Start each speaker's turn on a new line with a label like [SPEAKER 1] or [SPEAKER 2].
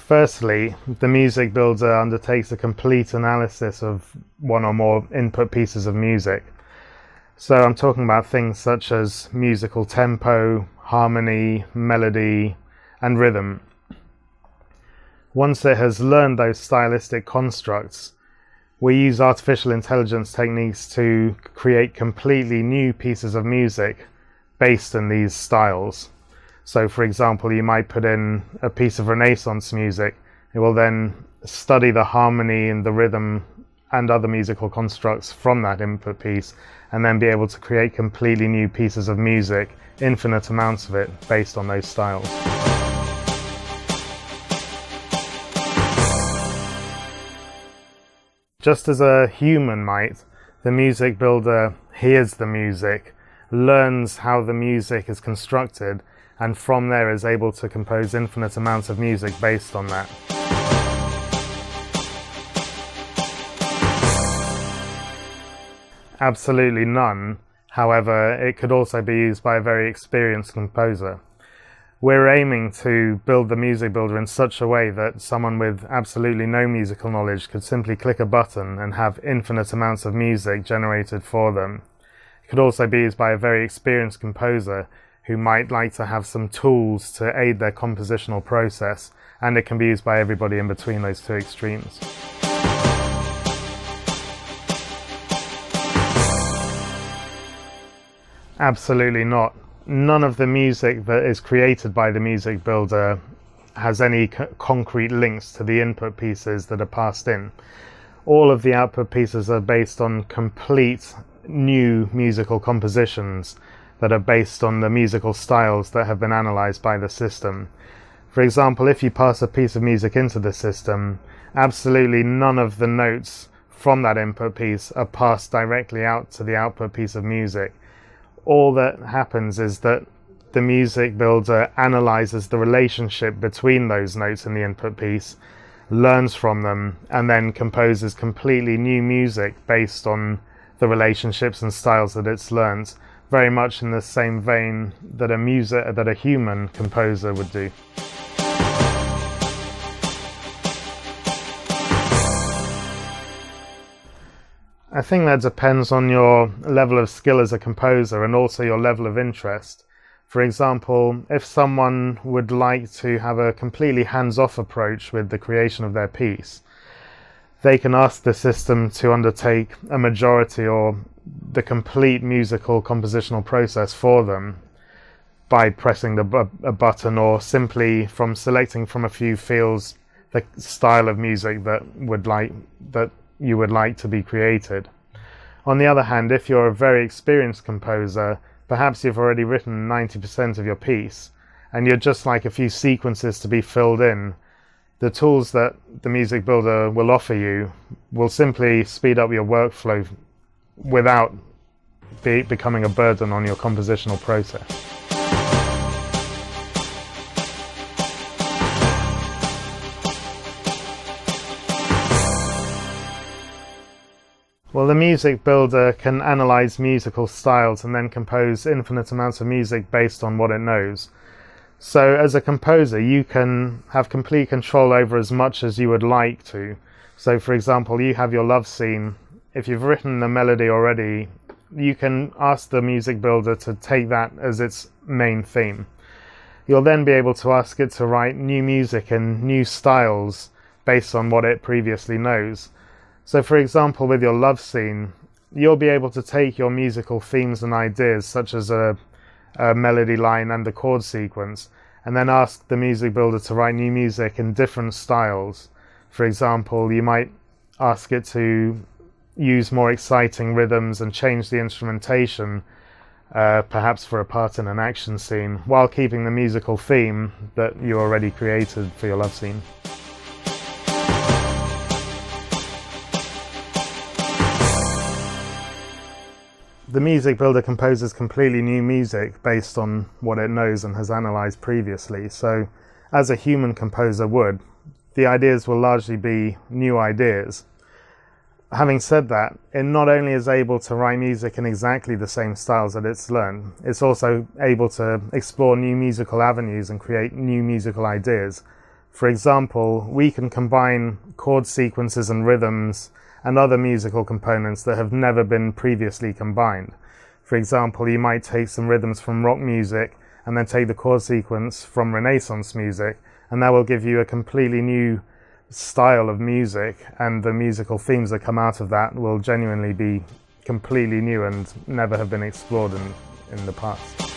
[SPEAKER 1] Firstly, the music builder undertakes a complete analysis of one or more input pieces of music. So I'm talking about things such as musical tempo, harmony, melody, and rhythm. Once it has learned those stylistic constructs, we use artificial intelligence techniques to create completely new pieces of music based on these styles. So for example, you might put in a piece of Renaissance music. It will then study the harmony and the rhythm and other musical constructs from that input piece, and then be able to create completely new pieces of music, infinite amounts of it, based on those styles. Just as a human might, the music builder hears the music, learns how the music is constructed, and from there is able to compose infinite amounts of music based on that. Absolutely none. However, it could also be used by a very experienced composer. We're aiming to build the music builder in such a way that someone with absolutely no musical knowledge could simply click a button and have infinite amounts of music generated for them. It could also be used by a very experienced composer who might like to have some tools to aid their compositional process, and it can be used by everybody in between those two extremes. Absolutely not. None of the music that is created by the music builder has any concrete links to the input pieces that are passed in. All of the output pieces are based on complete new musical compositions that are based on the musical styles that have been analyzed by the system. For example, if you pass a piece of music into the system, absolutely none of the notes from that input piece are passed directly out to the output piece of music. All that happens is that the music builder analyzes the relationship between those notes in the input piece, learns from them, and then composes completely new music based on the relationships and styles that it's learned, very much in the same vein that a human composer would do. I think that depends on your level of skill as a composer and also your level of interest. For example, if someone would like to have a completely hands-off approach with the creation of their piece, they can ask the system to undertake a majority or the complete musical compositional process for them by pressing a button, or simply from selecting from a few fields the style of music that you would like to be created. On the other hand, if you're a very experienced composer, perhaps you've already written 90% of your piece and you'd just like a few sequences to be filled in, the tools that the music builder will offer you will simply speed up your workflow without becoming a burden on your compositional process. Well, the music builder can analyze musical styles and then compose infinite amounts of music based on what it knows. So as a composer, you can have complete control over as much as you would like to. So for example, you have your love scene. If you've written the melody already, you can ask the music builder to take that as its main theme. You'll then be able to ask it to write new music and new styles based on what it previously knows. So for example, with your love scene, you'll be able to take your musical themes and ideas, such as a melody line and the chord sequence, and then ask the music builder to write new music in different styles. For example, you might ask it to use more exciting rhythms and change the instrumentation, perhaps for a part in an action scene, while keeping the musical theme that you already created for your love scene. The music builder composes completely new music based on what it knows and has analyzed previously. So, as a human composer would, the ideas will largely be new ideas. Having said that, it not only is able to write music in exactly the same styles that it's learned, it's also able to explore new musical avenues and create new musical ideas For example, we can combine chord sequences and rhythms and other musical components that have never been previously combined. For example, you might take some rhythms from rock music and then take the chord sequence from Renaissance music, and that will give you a completely new style of music, and the musical themes that come out of that will genuinely be completely new and never have been explored in the past.